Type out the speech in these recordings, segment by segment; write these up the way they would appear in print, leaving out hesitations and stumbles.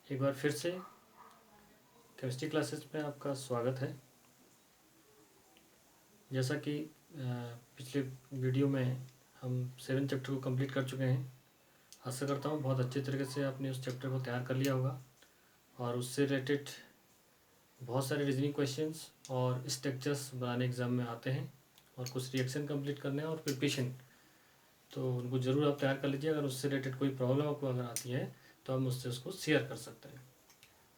एक बार फिर से केमिस्ट्री क्लासेस में आपका स्वागत है। जैसा कि पिछले वीडियो में हम 7 चैप्टर को कंप्लीट कर चुके हैं। आशा करता हूँ बहुत अच्छे तरीके से आपने उस चैप्टर को तैयार कर लिया होगा और उससे रिलेटेड बहुत सारे रीजनिंग क्वेश्चंस और स्ट्रक्चर्स बनाने एग्ज़ाम में आते हैं और कुछ रिएक्शन कंप्लीट करने हैं और प्रिपरेशन, तो उनको ज़रूर आप तैयार कर लीजिए। अगर उससे रिलेटेड कोई प्रॉब्लम आपको अगर आती है तो हम उससे उसको शेयर कर सकते हैं।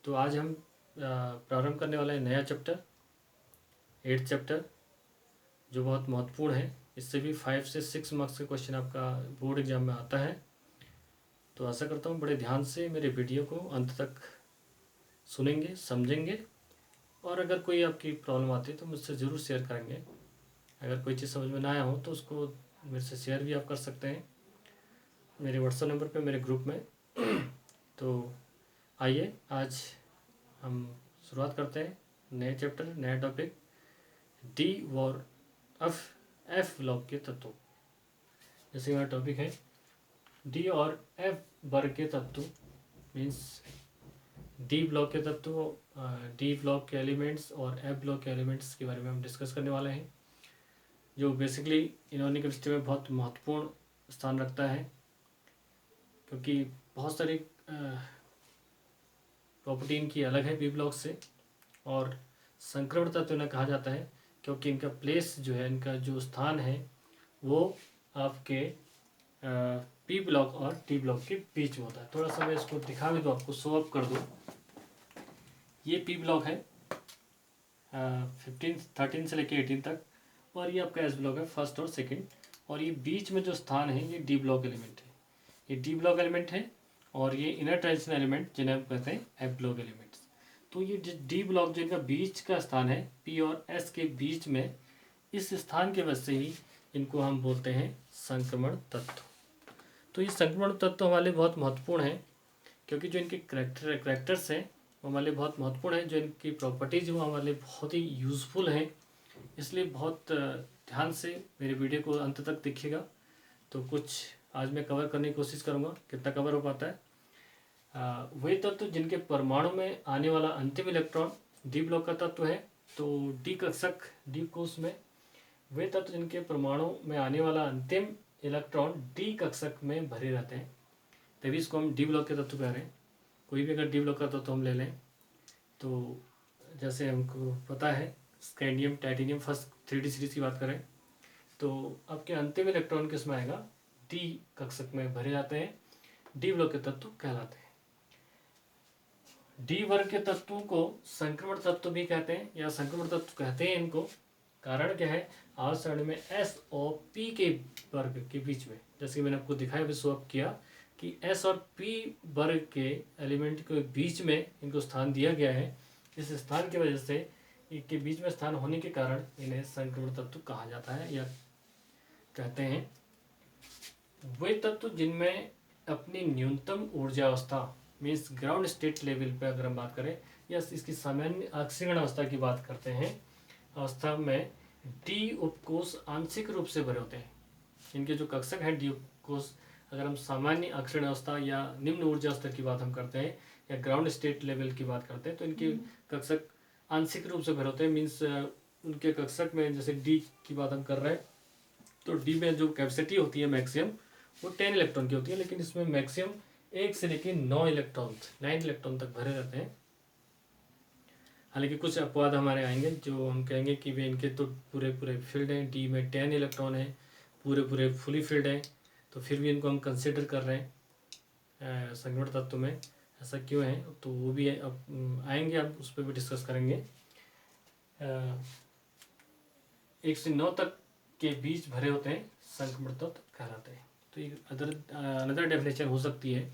तो आज हम प्रारंभ करने वाले हैं नया चैप्टर, 8th चैप्टर, जो बहुत महत्वपूर्ण है। इससे भी 5 से 6 मार्क्स का क्वेश्चन आपका बोर्ड एग्जाम में आता है। तो आशा करता हूँ बड़े ध्यान से मेरे वीडियो को अंत तक सुनेंगे, समझेंगे और अगर कोई आपकी प्रॉब्लम आती है तो मुझसे ज़रूर शेयर करेंगे। अगर कोई चीज़ समझ में ना आया हो तो उसको मेरे से शेयर भी आप कर सकते हैं मेरे व्हाट्सएप नंबर पे, मेरे ग्रुप में। तो आइए आज हम शुरुआत करते हैं नए चैप्टर, नया टॉपिक, डी और एफ ब्लॉक के तत्व। जैसे हमारा टॉपिक है डी और एफ वर्ग के तत्व, मीन्स डी ब्लॉक के तत्व, डी ब्लॉक के एलिमेंट्स और एफ ब्लॉक के एलिमेंट्स के बारे में हम डिस्कस करने वाले हैं, जो बेसिकली इनऑर्गेनिक केमिस्ट्री में बहुत महत्वपूर्ण स्थान रखता है, क्योंकि बहुत सारी प्रॉपर्टी इनकी अलग है बी ब्लॉक से। और संक्रमण तत्व इन्हें कहा जाता है क्योंकि इनका प्लेस जो है, इनका जो स्थान है वो आपके पी ब्लॉक और टी ब्लॉक के बीच में होता है। थोड़ा सा मैं इसको दिखा भी दूँ, आपको शो अप कर दूँ। ये पी ब्लॉक है 13 से लेके 18 तक, और ये आपका एस ब्लॉक है 1st और 2nd, और ये बीच में जो स्थान है ये डी ब्लॉक एलिमेंट है। ये डी ब्लॉक एलिमेंट है और ये इनर ट्रांजिशन एलिमेंट जिन्हें हम कहते हैं एफ ब्लॉक एलिमेंट्स। तो ये डी ब्लॉक जो इनका बीच का स्थान है पी और एस के बीच में, इस स्थान के वजह से ही इनको हम बोलते हैं संक्रमण तत्व। तो ये संक्रमण तत्व हमारे लिए बहुत महत्वपूर्ण है क्योंकि जो इनके करैक्टर्स हैं वो हमारे लिए बहुत महत्वपूर्ण है। जो इनकी प्रॉपर्टीज वो हमारे लिए बहुत ही यूज़फुल हैं, इसलिए बहुत ध्यान से मेरे वीडियो को अंत तक देखिएगा। तो कुछ आज मैं कवर करने की कोशिश करूँगा, कितना कवर हो पाता है। वही तत्व जिनके परमाणु में आने वाला अंतिम इलेक्ट्रॉन डी ब्लॉक का तत्व है। तो डी कक्षक, डी कोष में वे तत्व जिनके परमाणु में आने वाला अंतिम इलेक्ट्रॉन डी कक्षक में भरे रहते हैं, तभी इसको हम डी ब्लॉक के तत्व कह रहे हैं। कोई भी अगर डी ब्लॉक का तत्व हम ले लें तो जैसे हमको पता है scandium, titanium, first 3D series की बात करें तो आपके अंतिम इलेक्ट्रॉन किस में आएगा, डी कक्षक में भरे जाते हैं, डी ब्लॉक के तत्व कहलाते हैं। डी वर्ग के तत्वों को संक्रमण तत्व भी कहते हैं या संक्रमण तत्व कहते हैं इनको। कारण क्या है, आर श्रेणी में एस और पी के वर्ग के बीच में, जैसे कि मैंने आपको दिखाया, भी शो अप किया कि एस और पी वर्ग के एलिमेंट के बीच में इनको स्थान दिया गया है। इस स्थान की वजह से, इनके बीच में स्थान होने के कारण इन्हें संक्रमण तत्व कहा जाता है या कहते हैं। वे तत्व जिनमें अपनी न्यूनतम ऊर्जा अवस्था, मीन्स ग्राउंड स्टेट लेवल पे अगर हम बात करें या इसकी सामान्य अक्षीण अवस्था की बात करते हैं, अवस्था में डी उपकोष आंशिक रूप से भरे होते हैं। इनके जो कक्षक हैं डी उपकोष, अगर हम सामान्य अक्षीण अवस्था या निम्न ऊर्जा स्तर की बात हम करते हैं या ग्राउंड स्टेट लेवल की बात करते हैं, तो इनके कक्षक आंशिक रूप से भरे होते हैं। मीन्स उनके कक्षक में, जैसे डी की बात हम कर रहे हैं तो डी में जो कैपेसिटी होती है मैक्सिमम वो 10 इलेक्ट्रॉन की होती है, लेकिन इसमें मैक्सिमम 1 से लेकर 9 इलेक्ट्रॉन तक भरे रहते हैं। हालांकि कुछ अपवाद हमारे आएंगे जो हम कहेंगे कि वे इनके तो पूरे फील्ड हैं, डी में 10 इलेक्ट्रॉन है, पूरे फुली फील्ड हैं, तो फिर भी इनको हम कंसिडर कर रहे हैं संक्रमण तत्व में। ऐसा क्यों है तो वो भी अब आएंगे, अब उस पर भी डिस्कस करेंगे। 1 से 9 तक के बीच भरे होते हैं, संक्रमण तत्व कहलाते हैं। तो ये अनदर डेफिनेशन हो सकती है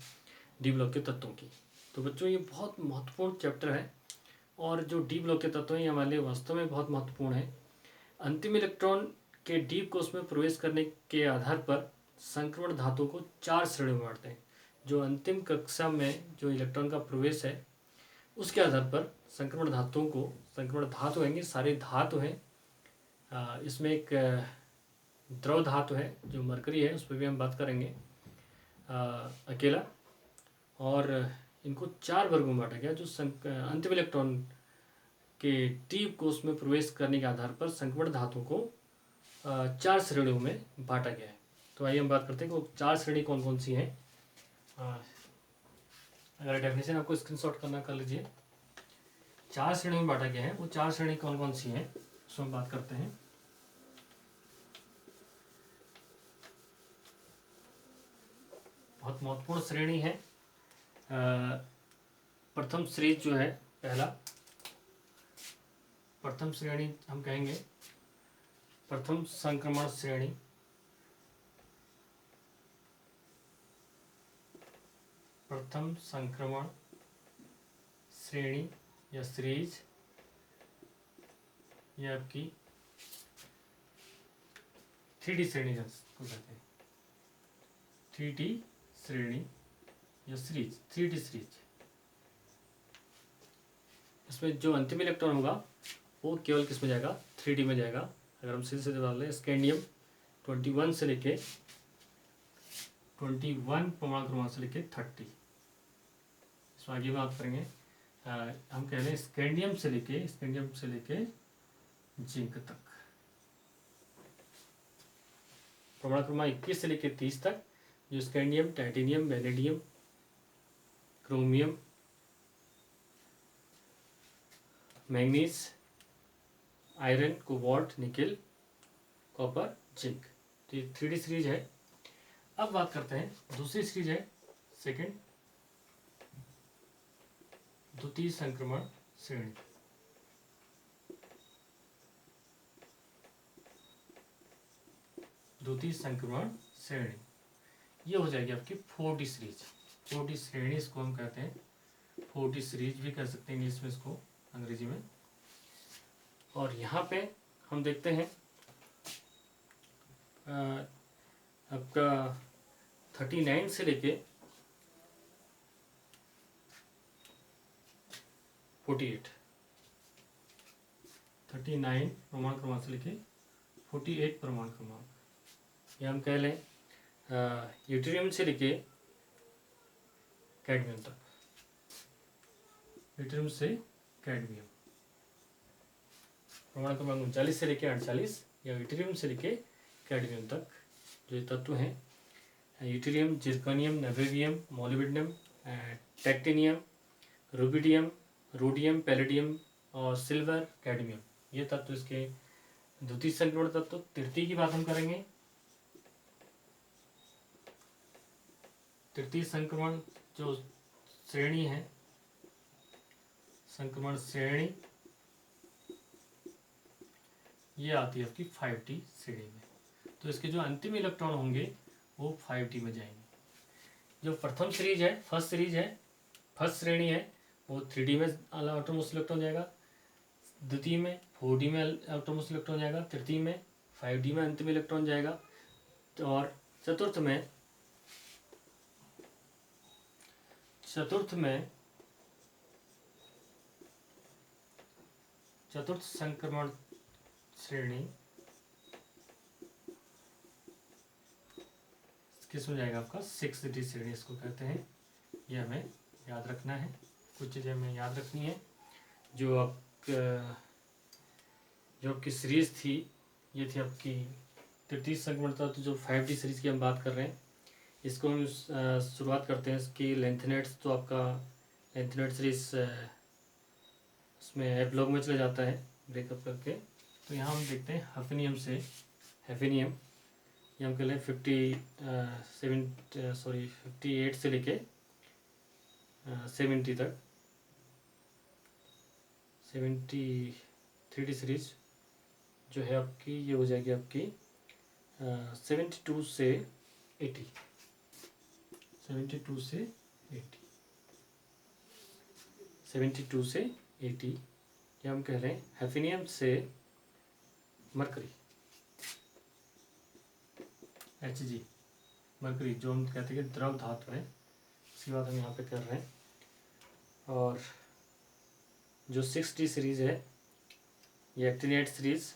डी ब्लॉक के तत्वों की। तो बच्चों ये बहुत महत्वपूर्ण चैप्टर है और जो डी ब्लॉक के तत्व हैं ये हमारे लिए वास्तव में बहुत महत्वपूर्ण है। अंतिम इलेक्ट्रॉन के डी कोष में प्रवेश करने के आधार पर संक्रमण धातु को 4 श्रेणियों में बांटते हैं। जो अंतिम कक्षा में जो इलेक्ट्रॉन का प्रवेश है उसके आधार पर संक्रमण धातुओं को, संक्रमण धातु होंगे, सारे धातु हैं, इसमें एक द्रव धातु है जो मरकरी है, उस पर भी हम बात करेंगे अकेला। और इनको 4 वर्गों में बांटा गया, जो अंतिम इलेक्ट्रॉन के टीप को उसमें प्रवेश करने के आधार पर संक्रमण धातुओं को 4 श्रेणियों में बांटा गया है। तो आइए हम बात करते हैं कि वो 4 श्रेणी कौन कौन सी हैं। अगर डेफिनेशन आपको स्क्रीनशॉट करना कर लीजिए। 4 श्रेणियों में बांटा गया है, वो 4 श्रेणी कौन कौन सी हैं उसमें बात करते हैं। बहुत महत्वपूर्ण श्रेणी है। प्रथम सीरीज जो है, पहला प्रथम श्रेणी हम कहेंगे प्रथम संक्रमण श्रेणी। प्रथम संक्रमण श्रेणी या सीरीज, ये आपकी 3D श्रेणी को कहते हैं। 3D श्रेणी या सीरीज, 3D सीरीज। इसमें जो अंतिम इलेक्ट्रॉन होगा वो केवल किस में जाएगा, 3D में जाएगा। अगर हम सीधे सीधे डाल लें, स्कैंडियम 21 से लेके 21 परमाणु क्रमांक से लेके 30। इसमें आगे बात करेंगे। हम कह रहे हैं स्कैंडियम से लेके जिंक तक। परमाणु क्रमांक 21 से लेके 30 तक जो scandium, titanium, vanadium, chromium, manganese, iron, cobalt, nickel, copper, zinc. तो ये 3D सीरीज है। अब बात करते हैं दूसरी सीरीज है, सेकंड द्वितीय संक्रमण श्रेणी। द्वितीय संक्रमण श्रेणी ये हो जाएगी आपकी 4D सीरीज। 4D श्रेणी इसको हम कहते हैं, 4D सीरीज भी कह सकते हैं इंग्लिश में इसको, अंग्रेजी में। और यहाँ पे हम देखते हैं आपका 39 से लेके 48, 39 परमाणु क्रमांक से लेके 48 परमाणु क्रमांक। ये हम कह लें यूटेरियम से लेके कैडमियम तक। यूटेरियम से कैडमियम परमाणु क्रमांक 39 से लेके 48 या यूटेरियम से लेके कैडमियम तक जो तत्व हैं, यूटेरियम, जिर्कोनियम, नवेवियम, मोलिब्डेनम, टेक्टिनियम, रुबिडियम, रोडियम, पैलेडियम और सिल्वर, कैडमियम, ये तत्व इसके द्वितीय संक्रमण तत्व। तृतीय की बात हम करेंगे। तृतीय संक्रमण जो श्रेणी है, संक्रमण श्रेणी ये आती है आपकी 5D श्रेणी में। तो इसके जो अंतिम इलेक्ट्रॉन होंगे वो 5D में जाएंगे। जो प्रथम सीरीज है, फर्स्ट श्रेणी है, वो 3D में आउटरमोस्ट इलेक्ट्रॉन जाएगा। द्वितीय में 4D में आउटरमोस्ट इलेक्ट्रॉन जाएगा। तृतीय में 5D में अंतिम इलेक्ट्रॉन जाएगा। और चतुर्थ संक्रमण श्रेणी किसमें जाएगा आपका 6D श्रेणी इसको कहते हैं। ये हमें याद रखना है, कुछ चीज़ें हमें याद रखनी है। जो आपकी सीरीज थी, ये थी आपकी तृतीय संक्रमण तत्व जो 5D सीरीज की हम बात कर रहे हैं। इसको हम शुरुआत करते हैं इसकी लेंथनेट्स। तो आपका लेंथनेट सीरीज उसमें एप्लॉग में चला जाता है ब्रेकअप करके। तो यहाँ हम देखते हैं हैफनियम ये हम कह लें 58 से लेके 70 तक 3D सीरीज जो है आपकी, ये हो जाएगी आपकी 72 से 80। 72 से 80 ये हम कह रहे हैं हैफनियम से मरकरी, Hg, मरकरी जो हम कहते हैं कि द्रव धातु है, इसकी बात हम यहाँ पे कर रहे हैं। और जो 6D सीरीज है, ये एक्टिनेट सीरीज,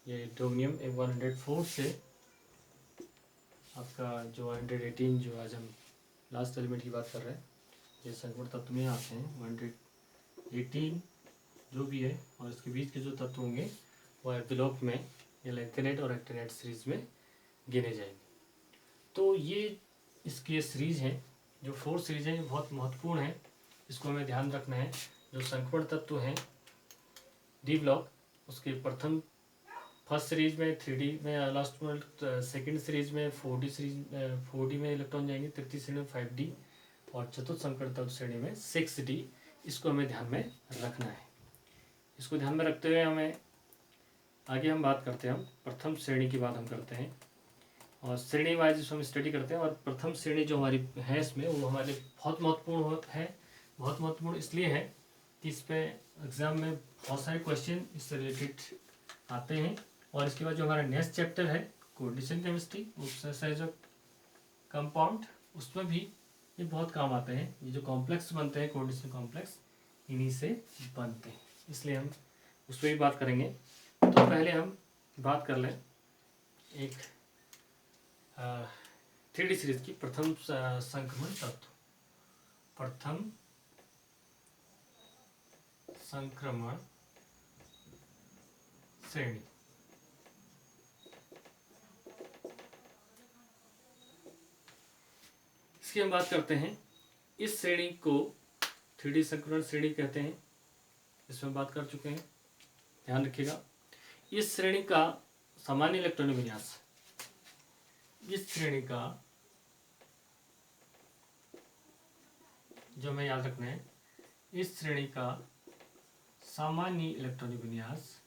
ये डोमियम 104 से आपका जो 118, जो आज हम लास्ट एलिमेंट की बात कर रहे हैं, ये संक्रमण तत्व में आते हैं 118 जो भी है, और इसके बीच के जो तत्व होंगे वो एंवलप में या लैंथेनाइट और एक्टिनाइट सीरीज में गिने जाएंगे। तो ये इसकी सीरीज है, जो 4 सीरीज है, ये बहुत महत्वपूर्ण है, इसको हमें ध्यान रखना है। जो संक्रमण तत्व हैं डी ब्लॉक, उसके फर्स्ट सीरीज में 3D में, लास्ट में सेकेंड सीरीज में 4D में इलेक्ट्रॉन जाएंगे, तृतीय श्रेणी में 5D और चतुर्थ संक्रमण तत्व श्रेणी में 6D। इसको हमें ध्यान में रखना है। इसको ध्यान में रखते हुए हमें आगे हम बात करते हैं, हम प्रथम श्रेणी की बात हम करते हैं और श्रेणी वाइज इसको हम स्टडी करते हैं। और प्रथम श्रेणी जो हमारी है इसमें, वो हमारे लिए बहुत महत्वपूर्ण है। बहुत महत्वपूर्ण इसलिए है कि इस पर एग्जाम में बहुत सारे क्वेश्चन इससे रिलेटेड आते हैं। और इसके बाद जो हमारा नेक्स्ट चैप्टर है कोऑर्डिनेशन केमिस्ट्री, उपसंयोजक कंपाउंड, उसमें भी ये बहुत काम आते हैं। ये जो कॉम्प्लेक्स बनते हैं कोऑर्डिनेशन कॉम्प्लेक्स, इन्हीं से बनते हैं, इसलिए हम उस पर भी बात करेंगे। तो पहले हम बात कर लें एक 3D सीरीज की प्रथम संक्रमण तत्व। प्रथम संक्रमण श्रेणी, इसकी हम बात करते हैं। इस श्रेणी को 3D संक्रमण श्रेणी कहते हैं, इसमें बात कर चुके हैं, ध्यान रखिएगा। इस श्रेणी का सामान्य इलेक्ट्रॉनिक विन्यास, इस श्रेणी का जो हमें याद रखना है, इस श्रेणी का सामान्य इलेक्ट्रॉनिक विन्यास,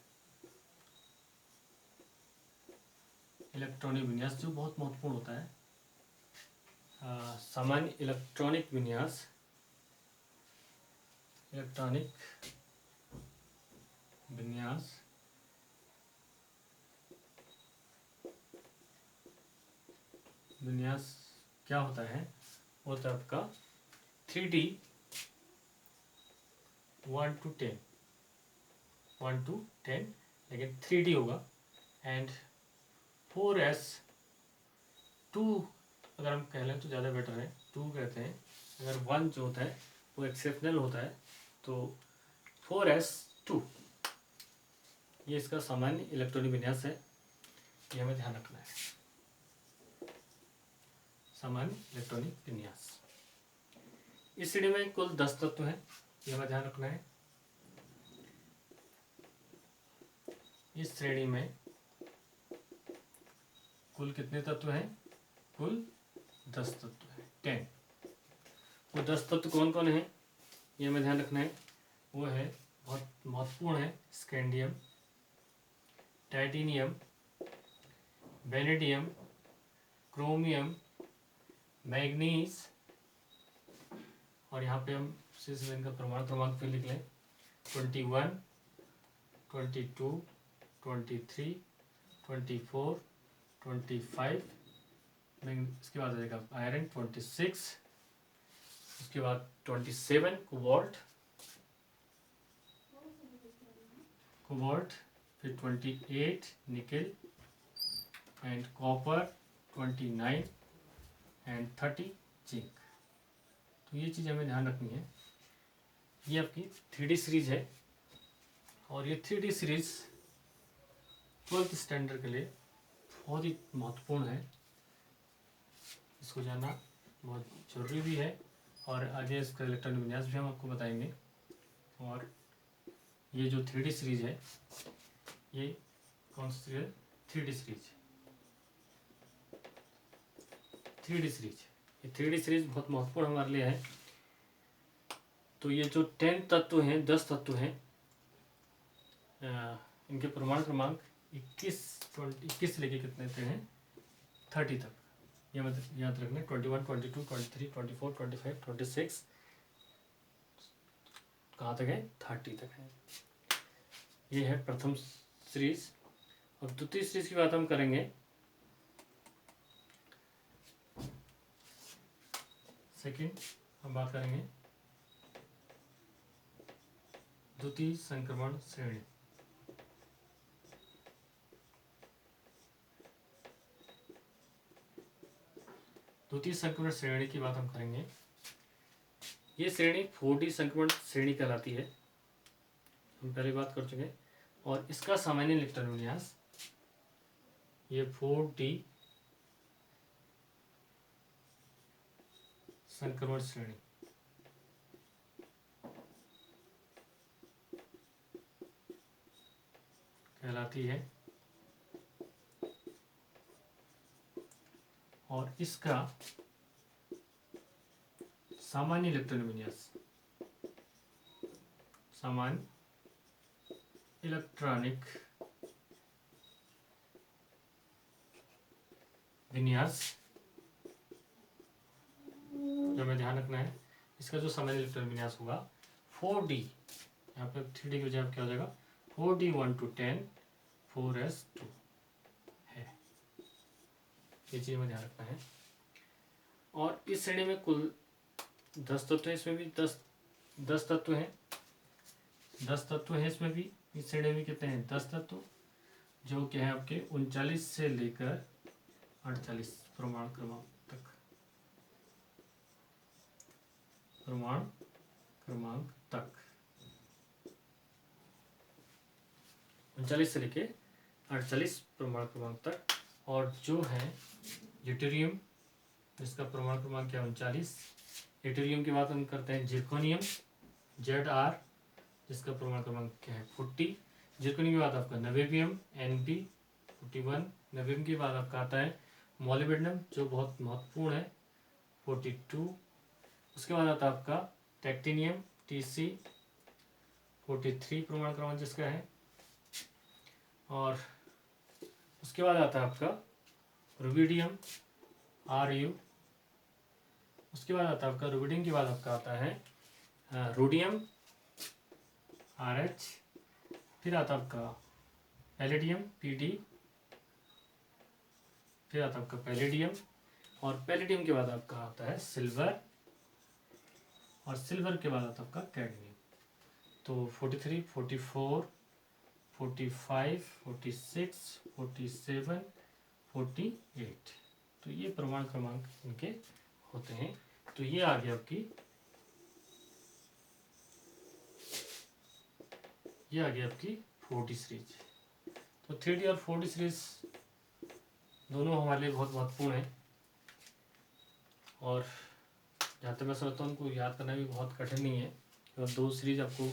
जो बहुत महत्वपूर्ण होता है, सामान्य इलेक्ट्रॉनिक विन्यास, विन्यास क्या होता है, वो तो आपका 3D 1 to 10, लेकिन 3D होगा। एंड 4S 2 अगर हम कह लें तो ज़्यादा बेटर है, 2 कहते हैं। अगर 1 जो होता है वो एक्सेप्शनल होता है, तो 4S2 ये इसका सामान्य इलेक्ट्रॉनिक विन्यास है, ये हमें ध्यान रखना है। सामान्य इलेक्ट्रॉनिक विन्यास, इस श्रेणी में कुल 10 तत्व हैं, ये हमें ध्यान रखना है। इस श्रेणी में कुल कितने तत्व हैं? कुल 10 तत्व हैं, 10। वो 10 तत्व कौन कौन है, ये हमें ध्यान रखना है। वो है, बहुत महत्वपूर्ण है, scandium, titanium, vanadium, chromium, manganese, और यहाँ पे हम इनका प्रमाण क्रमांक फिर लिख लें, 21, 22, 23, 24, 25, इसके बाद आ जाएगा आयरन 26, उसके बाद 27 कोबाल्ट, फिर 28 nickel and copper, 29 and 30 zinc. तो ये चीज़ हमें ध्यान रखनी है। ये आपकी 3D सीरीज है, और ये 3D सीरीज 12th स्टैंडर्ड के लिए बहुत ही महत्वपूर्ण है, इसको जानना बहुत जरूरी भी है। और आगे इसका इलेक्ट्रॉनिक विन्यास भी हम आपको बताएंगे। और ये जो 3D सीरीज है, ये कौन सी सीरीज है? 3D series, 3D series. ये 3D सीरीज बहुत महत्वपूर्ण हमारे लिए है। तो ये जो 10 तत्व हैं, 10 तत्व हैं, इनके प्रमाण क्रमांक 21 से लेके कितने तक हैं? 30 तक, ये मतलब याद रखना। 21, 22, 23, 24, 25, 26, कहाँ तक है? 30 तक है। ये है प्रथम सीरीज। और द्वितीय सीरीज की बात हम करेंगे, सेकंड हम बात करेंगे द्वितीय संक्रमण श्रेणी। द्वितीय संक्रमण श्रेणी की बात हम करेंगे। ये श्रेणी 4D संक्रमण श्रेणी कहलाती है, हम पहले बात कर चुके हैं। और इसका सामान्य इलेक्ट्रॉन विन्यास ये 4D संक्रमण श्रेणी कहलाती है। और इसका सामान्य इलेक्ट्रॉन विन्यास, सामान्य इलेक्ट्रॉनिक विन्यास जो हमें ध्यान रखना है, इसका जो सामान्य इलेक्ट्रॉन विन्यास होगा 4D, यहाँ पे 3D की वजह क्या हो जाएगा 4D 1 to 10 4s2 है, ये चीज़ हमें ध्यान रखना है। और इस श्रेणी में कुल 10 तत्व हैं, इसमें भी 10 तत्व हैं, 10 तत्व हैं इसमें भी। इस श्रेणी में कितने हैं 10 तत्व, जो क्या है आपके 39 से लेकर 48 परमाणु क्रमांक तक, परमाणु क्रमांक तक 39 से लेके 48 परमाणु क्रमांक तक। और जो है ड्यूटेरियम, जिसका परमाणु क्रमांक क्या 39। ड्यूटेरियम की बात हम करते हैं जिर्कोनियम ZR, जिसका परमाणु क्रमांक क्या है 40। जिर्कोनियम के बाद आपका नवेबियम NB 41। नवेबियम के बाद आपका आता है मॉलिब्डेनम, जो बहुत महत्वपूर्ण है 42। उसके बाद आता है आपका टेक्टिनियम TC 43 परमाणु क्रमांक जिसका है। और उसके बाद आता है आपका रुबिडियम RU। उसके बाद आता है आपका रुबिडियम के बाद आपका आता है रोडियम RH। फिर आता है आपका पैलेडियम PD। फिर आता है आपका पैलेडियम, और पैलेडियम के बाद आपका आता है सिल्वर, और सिल्वर के बाद आता है आपका कैडमियम। तो 43 44 45 46 47 48, तो ये परमाणु क्रमांक इनके होते हैं। तो ये आ गया आपकी, ये आ गया आपकी 4D सीरीज। तो 3D और 4D सीरीज दोनों हमारे लिए बहुत महत्वपूर्ण है, और जहाँ तक मैं समझता हूँ उनको याद करना भी बहुत कठिन नहीं है। और 2 सीरीज आपको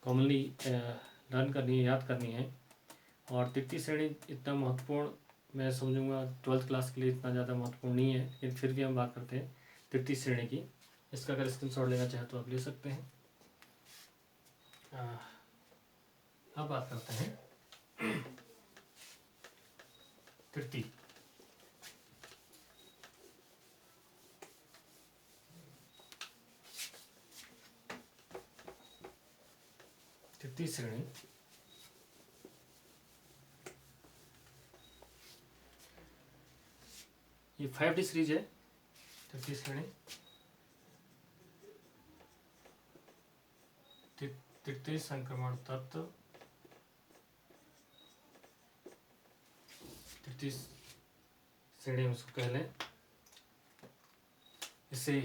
कॉमनली लर्न करनी है, याद करनी है। और तृतीय श्रेणी इतना महत्वपूर्ण मैं समझूंगा 12th क्लास के लिए इतना ज़्यादा महत्वपूर्ण नहीं है, लेकिन फिर भी हम बात करते हैं तृतीय श्रेणी की। इसका अगर स्क्रीनशॉट लेना चाहे तो आप ले सकते हैं। अब बात करते हैं तृतीय। तृतीय श्रेणी ये 5D सीरीज है। तृतीय श्रेणी तृतीय संक्रमण तत्व, तृतीय श्रेणी में उसको कह लें। इसे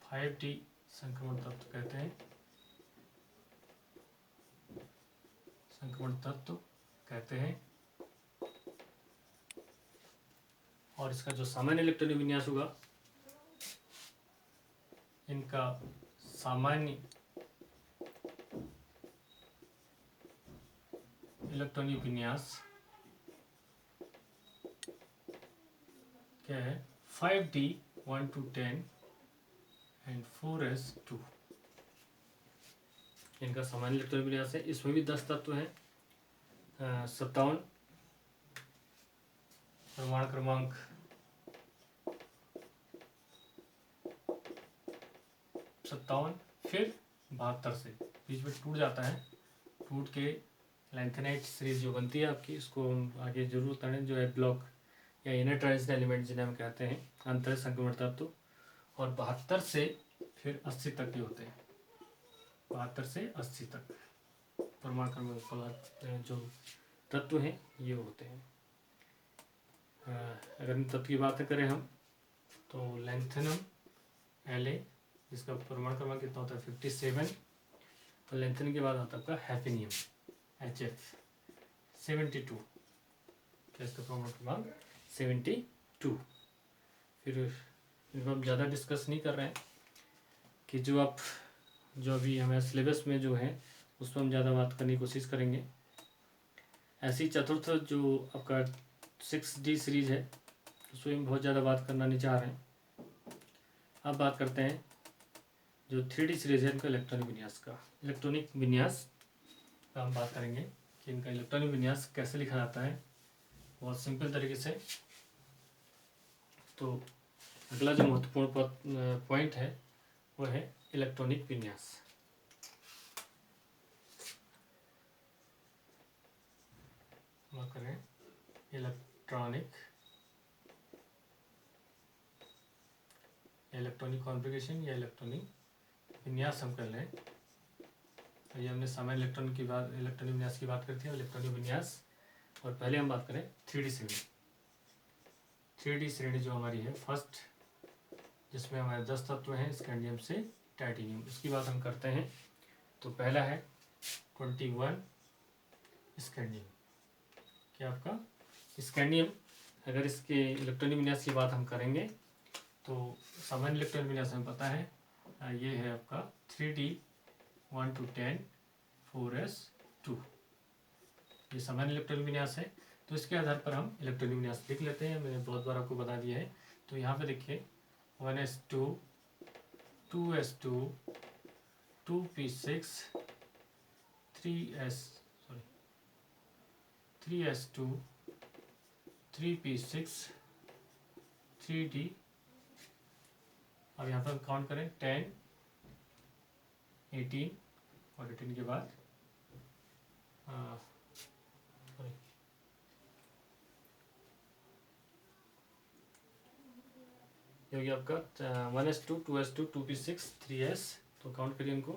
5D संक्रमण तत्व कहते हैं, संक्रमण तत्व कहते हैं। और इसका जो सामान्य इलेक्ट्रॉनिक विन्यास होगा, इनका सामान्य इलेक्ट्रॉनिक विन्यास क्या है 5D 1 to 10 एंड 4s2। इनका सामान्य इलेक्ट्रॉनिक विन्यास है। इसमें भी 10 तत्व हैं, 57 परमाणु क्रमांक 57, फिर 72 से बीच में टूट जाता है। टूट के लैंथेनाइट सीरीज जो बनती है आपकी, इसको हम आगे जरूर पढ़ें, जो है ब्लॉक या इनर ट्रांजिशन एलिमेंट जिन्हें हम कहते हैं अंतर संक्रमण तत्व। और 72 से फिर 80 तक के होते हैं, 72 से 80 तक परमाणु क्रमांक जो तत्व हैं ये होते हैं। अगर इन तत्व की बात करें हम, तो लेंथेनम La, जिसका परमाणु क्रमांक कितना होता है 57, और लेंथेनम के बाद आता है आपका हैफिनियम Hf 72, तो इसका परमाणु क्रमांक 72। फिर इनको हम ज़्यादा डिस्कस नहीं कर रहे हैं कि जो अभी हमें सिलेबस में जो है उस पर हम ज़्यादा बात करने की कोशिश करेंगे। ऐसी चतुर्थ जो आपका 6D सीरीज है उस पर हम बहुत ज़्यादा बात करना नहीं चाह रहे हैं। अब बात करते हैं जो 3D सीरीज है इनका इलेक्ट्रॉनिक विन्यास का हम बात करेंगे कि इनका इलेक्ट्रॉनिक विन्यास कैसे लिखा जाता है, बहुत सिंपल तरीके से। तो अगला जो महत्वपूर्ण पॉइंट है वो है इलेक्ट्रॉनिक विन्यास। बात करें इलेक्ट्रॉनिक कॉन्फ़िगरेशन या इलेक्ट्रॉनिक विन्यास हम कर लें। ये हमने सामान्य इलेक्ट्रॉनिक विन्यास की बात करते हैं, इलेक्ट्रॉनिक विन्यास। और पहले हम बात करें 3D श्रेणी। 3D श्रेणी जो हमारी है फर्स्ट, जिसमें हमारे 10 तत्व हैं स्कैंडियम से टाइटेनियम, उसकी बात हम करते हैं। तो पहला है 21 स्कैंडियम। क्या आपका स्कैंडियम, अगर इसके इलेक्ट्रॉनिक विन्यास की बात हम करेंगे तो सामान्य इलेक्ट्रॉनिक विन्यास हमें पता है, ये है आपका 3D 1 to 10 4s2, ये सामान्य इलेक्ट्रॉनिक विन्यास है। तो इसके आधार पर हम इलेक्ट्रॉनिक विन्यास लिख लेते हैं। मैंने बहुत बार आपको बता दिया है। तो यहाँ पे देखिए 1s2 2s2 2p6 3s2 3p6 3d। अब यहाँ पर काउंट करें 10 18 और 18 के बाद ये हो गया आपका 1s2 2s2 2p6 3s। तो काउंट करिए इनको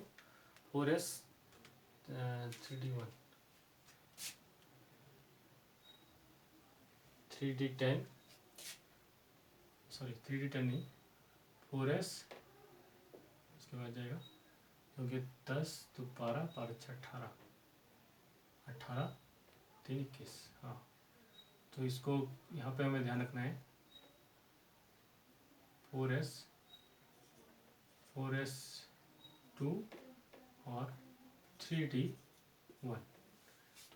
4s 3d1 3d10 3d10 नहीं 4s, उसके बाद जाएगा क्योंकि 10 तो 12 12 18 18 3 21। हाँ, तो इसको यहाँ पे हमें ध्यान रखना है 4s2 और 3d1।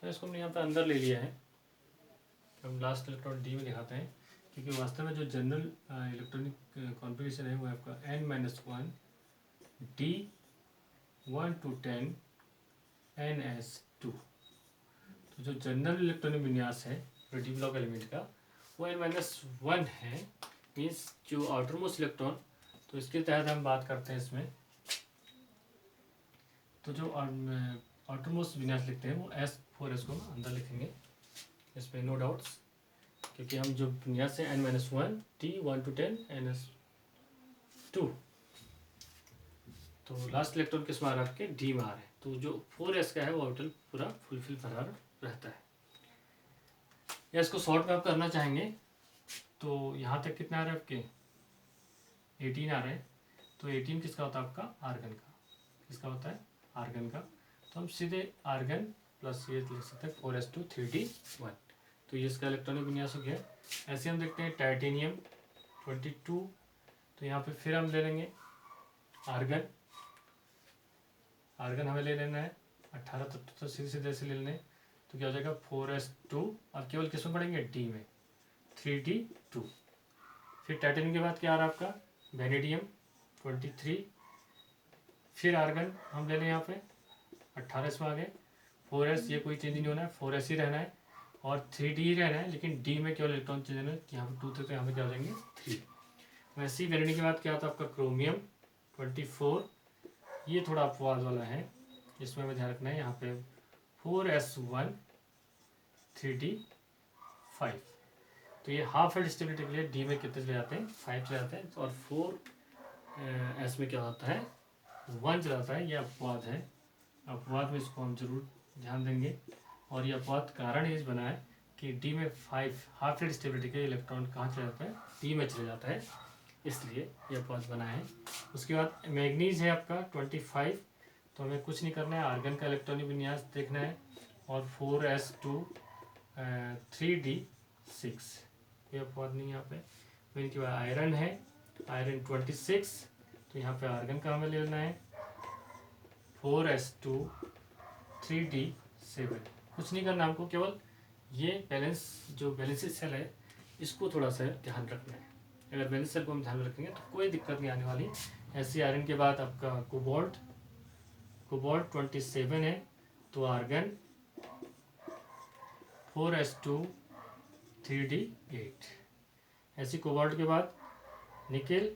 तो इसको हमने यहाँ पे अंदर ले लिया है। हम लास्ट इलेक्ट्रॉन डी में दिखाते हैं, क्योंकि वास्तव में जो जनरल इलेक्ट्रॉनिक कॉन्फ़िगरेशन है वो आपका n-1 d 1 to 10 ns2। तो जो जनरल इलेक्ट्रॉनिक विन्यास है डी ब्लॉक एलिमेंट का वो n-1 है, मीन्स जो आउटर मोस्ट इलेक्ट्रॉन। तो इसके तहत हम बात करते हैं इसमें, तो जो आउटर मोस्ट विन्यास लिखते हैं वो s4s को अंदर लिखेंगे, इसमें नो डाउट्स, क्योंकि हम जो विन्यास है n-1 d 1 to 10 ns2। तो लास्ट इलेक्ट्रॉन किस में आ रहा है आपके डी में आ रहे हैं। तो जो 4s का है वो ऑर्बिटल पूरा फुलफिल फरार रहता है। या इसको शॉर्ट में आप करना चाहेंगे तो यहाँ तक कितना आ रहा है आपके 18 आ रहे हैं। तो 18 किसका होता है आपका आर्गन का, किसका होता है आर्गन का। तो हम सीधे आर्गन प्लस ये लिख सकते हैं 4s2 3d1। तो ये इसका इलेक्ट्रॉनिक विन्यास हो गया। ऐसे हम देखते हैं टाइटेनियम 22। तो यहाँ पे फिर हम ले लेंगे आर्गन हमें ले लेना है 18 तत्व, तो सीधे सीधे से ले लेने। तो क्या हो जाएगा 4s2 और केवल किस में पढ़ेंगे डी में 3d2। फिर टाइटेनियम के बाद क्या आ रहा है आपका वेनेडियम 23। फिर आर्गन हम ले लें यहाँ पे 18 इसमें आ गए। 4s ये कोई चेंज नहीं होना है, 4s ही रहना है और 3d ही रहना है, लेकिन d में केवल इलेक्ट्रॉन चेंज होना है। यहाँ पे 2 थे तो यहाँ पे क्या हो जाएंगे 3। वैसे ही वेनेडियम के बाद क्या आता है आपका क्रोमियम 24। ये थोड़ा अपवाद वाला है, इसमें हमें ध्यान रखना है। यहाँ पे 4s1 3d5। तो ये हाफ एड स्टेबिलिटी के लिए डी में कितने चले जाते हैं 5 चले जाते हैं, और 4s में क्या होता है 1 चला जाता है। ये अपवाद है, अपवाद में इसको हम जरूर ध्यान देंगे। और ये अपवाद कारण ही बना है कि डी में 5 हाफ एड स्टेबिलिटी के इलेक्ट्रॉन कहाँ चले जाता है डी में चले जाता है। इसलिए ये अपवाद बना है। उसके बाद मैग्नीज है आपका 25, तो हमें कुछ नहीं करना है, आर्गन का इलेक्ट्रॉनिक विन्यास देखना है, और 4s2 3d6, ये अपवाद नहीं यहाँ पे। फिर इनके बाद आयरन है, आयरन 26, तो यहाँ पे आर्गन का हमें लेना है 4s2 3d7। कुछ नहीं करना हमको, केवल ये बैलेंस जो बैलेंस सेल है इसको थोड़ा सा ध्यान रखना है। अगर बैलेंस सेल को हम ध्यान रखेंगे तो कोई दिक्कत नहीं आने वाली। ऐसे आयरन के बाद आपका कोबाल्ट 27 है, तो आर्गन 4s2 3d8। ऐसी कोबाल्ट के बाद निकेल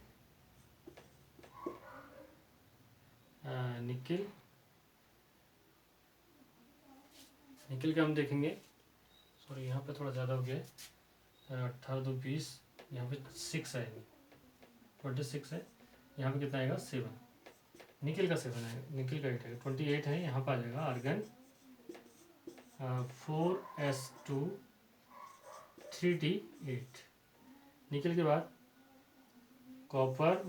निकेल का हम देखेंगे, सॉरी यहाँ पे थोड़ा ज़्यादा हो गया है, 18 2 20, यहाँ पे 6 आएंगे, 26 है, यहाँ पे कितना आएगा 7, निकेल का 7 है, निकेल का 8 है, 28 है, यहाँ पर आ जाएगा आर्गन 4s2 3d8। निकेल के बाद कॉपर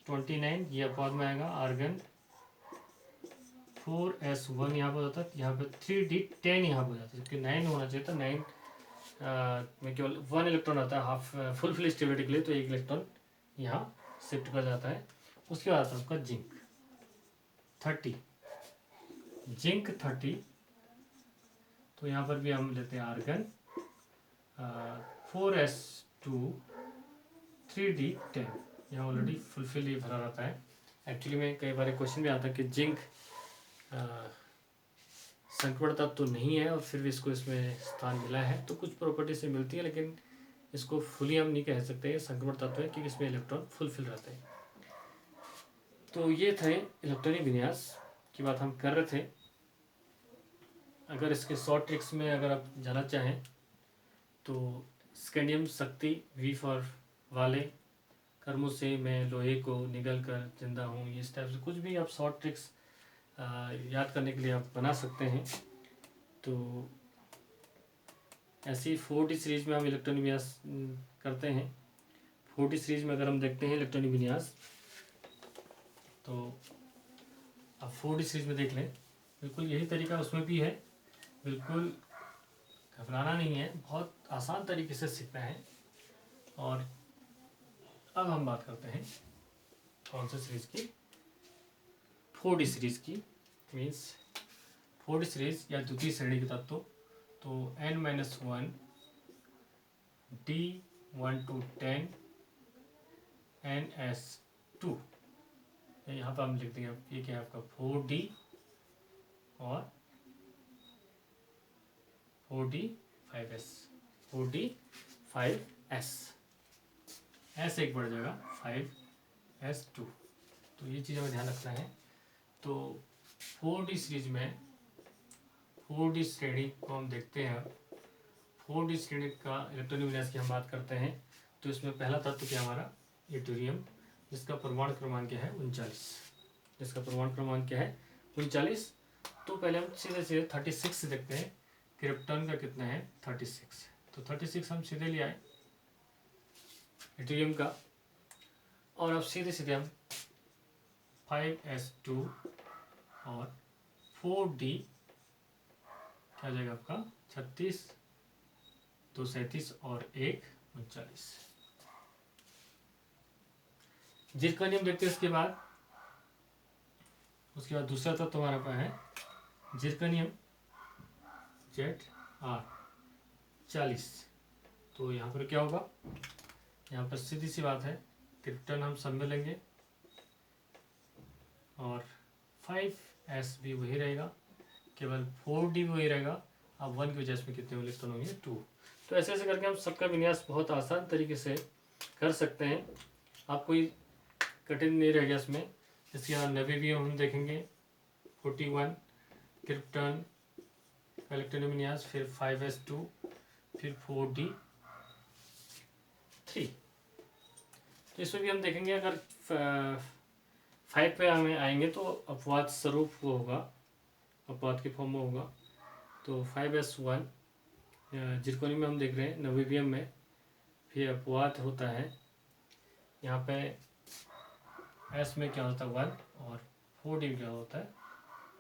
29, ये अपवाद में आएगा, आर्गन 4s1 यहाँ पर होता है, यहाँ पे 3d10 यहाँ पर हो जाता है, जबकि 9 होना चाहिए था। 9 में केवल 1 इलेक्ट्रॉन आता है हाफ फुल स्टेबिलिटी के लिए, तो 1 इलेक्ट्रॉन यहाँ शिफ्ट कर जाता है। उसके बाद आता है आपका जिंक 30, तो यहाँ पर भी हम लेते हैं आर्गन 4s2 3d10, यहाँ ऑलरेडी फुलफिल ही भरा रहता है। एक्चुअली में कई बार क्वेश्चन भी आता है कि जिंक संक्रमण तत्व तो नहीं है और फिर भी इसको इसमें स्थान मिला है, तो कुछ प्रॉपर्टी से मिलती है, लेकिन इसको फुली हम नहीं कह सकते संक्रमण तत्व है, क्योंकि इसमें इलेक्ट्रॉन फुलफिल रहते हैं। तो ये थे इलेक्ट्रॉनिक विन्यास की बात हम कर रहे थे। अगर इसके शॉर्ट ट्रिक्स में अगर आप जाना चाहें तो स्कैंडियम शक्ति वी फॉर वाले कर्मों से मैं लोहे को निगल कर जिंदा हूँ, इस टाइप से कुछ भी आप शॉर्ट ट्रिक्स याद करने के लिए आप बना सकते हैं। तो ऐसी 4D सीरीज में हम इलेक्ट्रॉनिक विन्यास करते हैं। 4D सीरीज में अगर हम देखते हैं इलेक्ट्रॉनिक विन्यास, तो आप 4D सीरीज में देख लें, बिल्कुल यही तरीका उसमें भी है, बिल्कुल घबराना नहीं है, बहुत आसान तरीके से सीखना है। और अब हम बात करते हैं कौन सी सीरीज की, 4D सीरीज की, मीन्स 4D सीरीज या द्वितीय श्रेणी के तत्व। तो n-1 D1 to 10 NS2, यहाँ पर हम लिख देंगे, ये क्या है आपका 4D और 4D5S, 4D5S, S एक बढ़ जाएगा 5S2, तो ये चीज़ हमें ध्यान रखना है। तो 4D सीरीज में 4D श्रेणी को हम देखते हैं। 4D श्रेणी का इलेक्ट्रॉनिक विन्यास की हम बात करते हैं, तो इसमें पहला तत्व क्या हमारा यूटेरियम, जिसका परमाणु क्रमांक क्या है 39, जिसका परमाणु क्रमांक क्या है 39। तो पहले हम सीधे सीधे 36 से देखते हैं, क्रिप्टॉन का कितना है 36, तो 36 हम सीधे ले आए यूटेरियम का, और अब सीधे सीधे हम 5s2 और 4D क्या हो जाएगा आपका 36, 2 37 और 1 39। जिरकोनियम देखते हैं उसके बाद दूसरा तत्व हमारे पास है जिरकोनियम Zr40। तो यहाँ पर क्या होगा, यहाँ पर सीधी सी बात है, क्रिप्टन हम सब में लेंगे और 5s भी वही रहेगा, केवल 4D वही रहेगा। अब 1 की वजह से कितने इलेक्ट्रॉन होंगे 2। तो ऐसे ऐसे करके हम सबका विन्यास बहुत आसान तरीके से कर सकते हैं, आप कोई कठिन नहीं रहेगा इसमें। इसके बाद नवीवियम हम देखेंगे 41, क्रिप्टन का इलेक्ट्रॉनिक विन्यास, फिर 5s2, फिर 4D3। तो इसमें भी हम देखेंगे, अगर 5 पे हमें आएंगे तो अपवाद स्वरूप वो होगा, अपवाद के फॉर्म में होगा। तो 5s1 जिरकोनियम में हम देख रहे हैं, नवीवियम में फिर अपवाद होता है यहाँ पे एस में क्या होता है 1 और 4D क्या होता है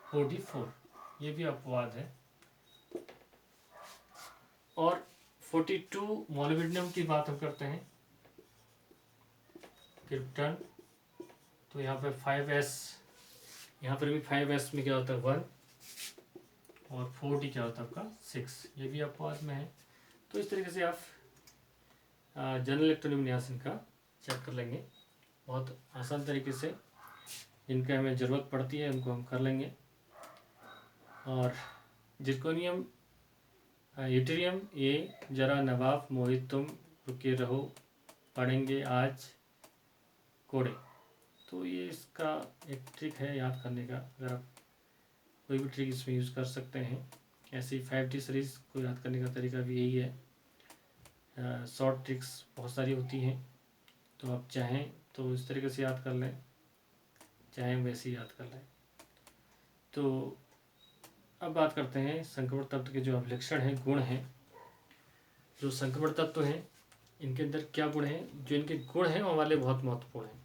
4D4, ये भी अपवाद है। और 42 मोलिब्डेनम की बात हम करते हैं, क्रिप्टन, तो यहाँ पे 5s, यहाँ पर भी 5s में क्या होता है 1 और 4D क्या होता है आपका 6, ये भी अपवाद में है। तो इस तरीके से आप जनरल इलेक्ट्रॉनिक विन्यास इनका चेक कर लेंगे, बहुत आसान तरीके से। जिनका हमें ज़रूरत पड़ती है उनको हम कर लेंगे। और जिरकोनियम यूटेरियम, ये जरा नवाब मोहित तुम रुके रहो, पढ़ेंगे आज कोड़े। तो ये इसका एक ट्रिक है याद करने का, अगर आप कोई भी ट्रिक इसमें यूज़ कर सकते हैं। ऐसी 5D सीरीज़ को याद करने का तरीका भी यही है। शॉर्ट ट्रिक्स बहुत सारी होती हैं, तो आप चाहें तो इस तरीके से याद कर लें, चाहें वैसे ही याद कर लें। तो अब बात करते हैं संक्रमण तत्व के जो अभिलक्षण हैं, गुण हैं। जो संक्रमण तत्व हैं इनके अंदर क्या गुण हैं, जो इनके गुण हैं वो हमारे लिए बहुत महत्वपूर्ण हैं,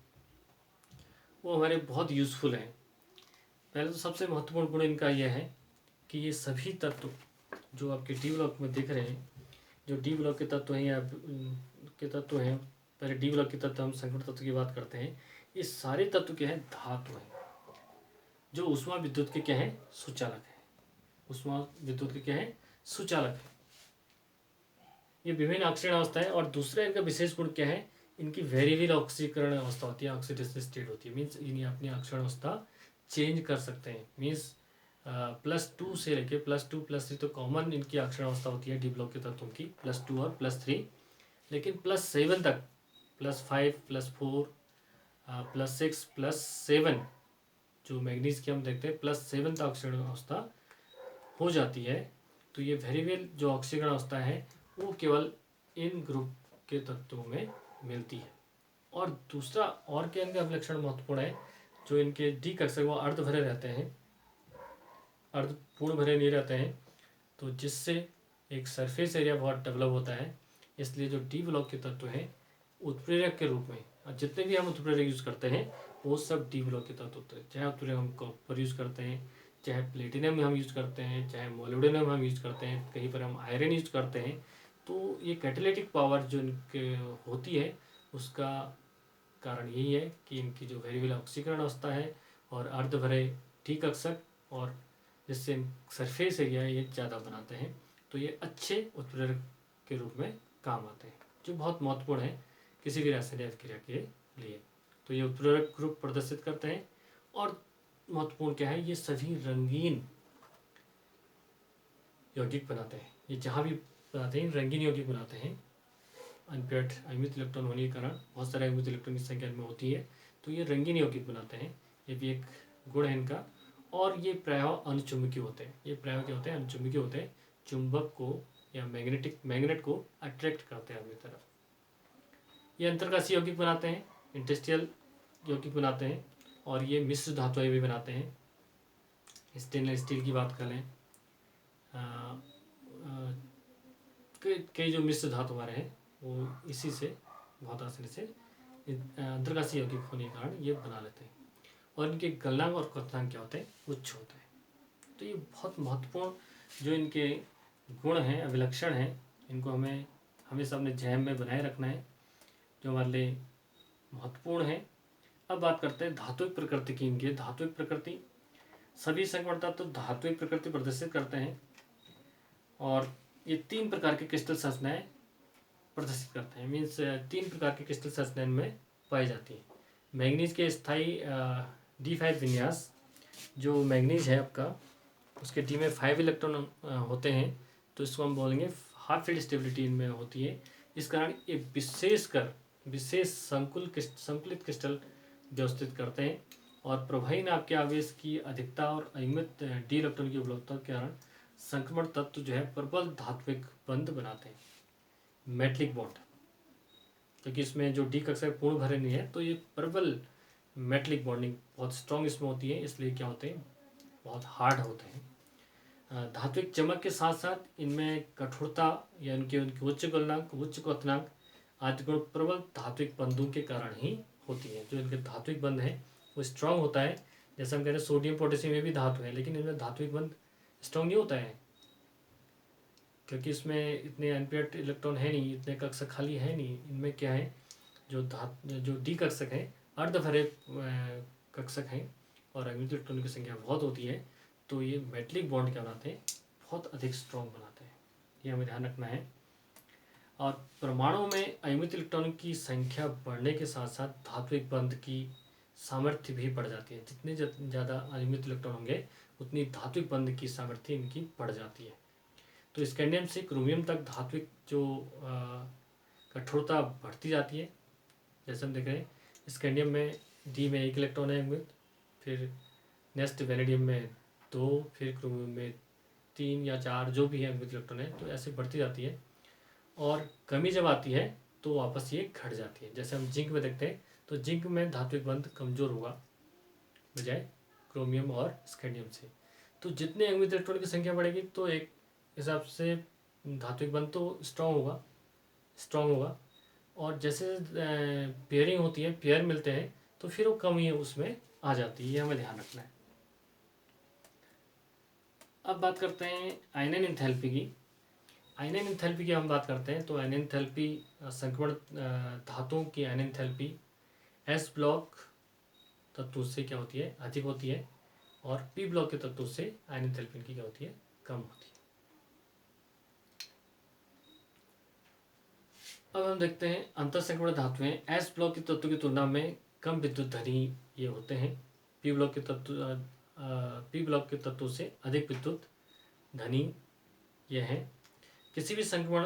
वो हमारे बहुत यूज़फुल हैं। पहले तो सबसे महत्वपूर्ण गुण इनका यह है कि ये सभी तत्व जो आपके डी ब्लॉक में दिख रहे हैं, जो डी ब्लॉक के तत्व हैं या के तत्व हैं, पहले डी ब्लॉक के तत्व हम संक्रमण तत्व की बात करते हैं, ये सारे तत्व क्या हैं धातु हैं, जो ऊष्मा विद्युत के क्या हैं सुचालक हैं, ऊष्मा विद्युत के क्या हैं सुचालक है। ये विभिन्न ऑक्सीकरण अवस्था है। और दूसरा इनका विशेष गुण क्या है, इनकी वेरिएबल ऑक्सीकरण अवस्था होती है, ऑक्सीडेशन स्टेट होती है, मीन्स इन्हें अपनी ऑक्सीकरण अवस्था चेंज कर सकते हैं। मीन्स +2 से लेके +2 +3 तो कॉमन इनकी ऑक्सीकरण अवस्था होती है डी ब्लॉक के तत्वों की, +2 और +3, लेकिन +7 तक, +5 +4 +6 +7 जो मैग्नीज की हम देखते हैं +7 तक ऑक्सीकरण अवस्था हो जाती है। तो ये वेरिएबल जो ऑक्सीकरण अवस्था है वो केवल इन ग्रुप के तत्वों में मिलती है। और दूसरा और क्या इनका अभिलक्षण महत्वपूर्ण है, जो इनके डी कक्षक वो अर्ध भरे रहते हैं, अर्ध पूर्ण भरे नहीं रहते हैं, तो जिससे एक सरफेस एरिया बहुत डेवलप होता है। इसलिए जो डी ब्लॉक के तत्व हैं उत्प्रेरक के रूप में, और जितने भी हम उत्प्रेरक यूज़ करते हैं वो सब डी ब्लॉक के तत्व होते हैं। चाहे उत्प्रेरक हम कॉपर यूज़ करते हैं, चाहे प्लेटिनम हम यूज़ करते हैं, चाहे मोलिब्डेनम हम यूज़ करते हैं, कहीं पर हम आयरन यूज़ करते हैं, तो ये कैटालिटिक पावर जो इनके होती है उसका कारण यही है कि इनकी जो वेरिएबल ऑक्सीकरण अवस्था है और अर्ध भरे डी कक्षक, और जिससे सरफेस एरिया ये ज़्यादा बनाते हैं, तो ये अच्छे उत्प्रेरक के रूप में काम आते हैं, जो बहुत महत्वपूर्ण है किसी भी रासायनिक क्रिया के लिए। तो ये उत्प्रेरक ग्रुप प्रदर्शित करते हैं। और महत्वपूर्ण क्या है, ये सभी रंगीन यौगिक बनाते हैं, ये जहाँ भी बनाते हैं रंगीन यौगिक बनाते हैं। अनपेयर्ड अयमित इलेक्ट्रॉन होने के कारण बहुत सारे अयमित इलेक्ट्रॉन की संख्या में होती है, तो ये रंगीन यौगिक बनाते हैं, ये भी एक गुण है इनका। और ये प्रायः अनुचुंबकीय होते हैं, ये प्रायः क्या होते हैं अनुचुंबकीय होते हैं, चुंबक को या मैग्नेट को अट्रैक्ट करते हैं अपनी तरफ। ये अंतर्काशीय यौगिक बनाते हैं, इंडस्ट्रियल यौगिक बनाते हैं, और ये मिश्र धातुएं भी बनाते हैं। स्टेनलेस स्टील की बात कर लें, कई जो मिश्र धातु हमारे हैं वो इसी से बहुत आसानी से अंतर्काशीय यौगिक होने के कारण ये बना लेते हैं। और इनके गलनांक और क्वथनांक क्या होते हैं उच्च होते हैं। तो ये बहुत महत्वपूर्ण जो इनके गुण हैं, अभिलक्षण हैं, इनको हमें हमेशा अपने जहन में बनाए रखना है, जो हमारे लिए महत्वपूर्ण है। अब बात करते हैं धात्विक प्रकृति की। इनकी धात्विक प्रकृति, सभी संक्रमण तत्व तो धात्विक प्रकृति प्रदर्शित करते हैं, और ये 3 प्रकार के क्रिस्टल संरचनाएं प्रदर्शित करते हैं। मीन्स 3 प्रकार के क्रिस्टल संरचनाएं में पाई जाती है। मैग्नीज के स्थायी D5 विन्यास, जो मैग्नीज है आपका उसके डी में 5 इलेक्ट्रॉन होते हैं, तो इसको हम बोलेंगे हाफ फील्ड स्टेबिलिटी इनमें होती है। इस कारण ये विशेष संकुलित क्रिस्टल व्यवस्थित करते हैं, और प्रभावी नाप के आवेश की अधिकता और अनियमित डी इलेक्ट्रॉन की उपलब्धता के कारण संक्रमण तत्व जो है प्रबल धात्विक बंध बनाते हैं, मेटलिक बॉन्ड, क्योंकि इसमें जो डी कक्षक पूर्ण भरे नहीं है, तो ये प्रबल मेटलिक बॉन्डिंग बहुत स्ट्रॉन्ग इसमें होती है, इसलिए क्या होते हैं बहुत हार्ड होते हैं। धात्विक चमक के साथ साथ इनमें कठोरता या उनकी उच्च गलनांक, उच्च क्वथनांक आद्य प्रबल धात्विक बंधों के कारण ही होती है। जो इनके धात्विक बंध है वो स्ट्रांग होता है। जैसे हम कह रहे हैं सोडियम पोटेशियम में भी धातु है, लेकिन इनमें धात्विक बंध स्ट्रांग नहीं होता है, क्योंकि इसमें इतने अनपेयर्ड इलेक्ट्रॉन है नहीं, इतने कक्षक खाली है नहीं। इनमें क्या है, जो डी कक्षक है अर्धभरे कक्षक हैं और अयुग्मित इलेक्ट्रॉनों की संख्या बहुत होती है, तो ये मेटलिक बॉन्ड क्या बनाते हैं, बहुत अधिक स्ट्रॉन्ग बनाते हैं। ये हमें ध्यान रखना है। और परमाणु में अयुग्मित इलेक्ट्रॉनों की संख्या बढ़ने के साथ साथ धात्विक बंध की सामर्थ्य भी बढ़ जाती है। जितने ज़्यादा अयुग्मित इलेक्ट्रॉन होंगे उतनी धात्विक बंध की सामर्थ्य इनकी बढ़ जाती है। तो स्कैंडियम से क्रोमियम तक धात्विक जो कठोरता बढ़ती जाती है। जैसे हम देख रहे हैं स्कैंडियम में डी में 1 इलेक्ट्रॉन है अयुग्मित, फिर नेक्स्ट वेनेडियम में 2, फिर क्रोमियम में 3 या 4 जो भी है अयुग्मित इलेक्ट्रॉन है, तो ऐसे बढ़ती जाती है। और कमी जब आती है तो वापस ये घट जाती है। जैसे हम जिंक में देखते हैं तो जिंक में धात्विक बंध कमज़ोर होगा बजाय क्रोमियम और स्कैंडियम से। तो जितने अयुग्मित इलेक्ट्रॉन की संख्या बढ़ेगी तो एक हिसाब से धात्विक बंध तो स्ट्रॉन्ग होगा। और जैसे पेयरिंग होती है, पेयर मिलते हैं, तो फिर वो कमी उसमें आ जाती है। ये हमें ध्यान रखना है। अब बात करते हैं आयनन एंथैल्पी की। आयनन एंथैल्पी की हम बात करते हैं तो आयनन एंथैल्पी संक्रमण धातुओं की आयनन एंथैल्पी एस ब्लॉक तत्वों से क्या होती है, अधिक होती है, और पी ब्लॉक के तत्वों से आयनन एंथैल्पी की क्या होती है, कम होती है। अब हम देखते हैं अंतर संक्रमण धातुएं एस ब्लॉक के तत्वों की तुलना में कम विद्युत धनी ये होते हैं। पी ब्लॉक के तत्वों से अधिक विद्युत धनी ये हैं। किसी भी संक्रमण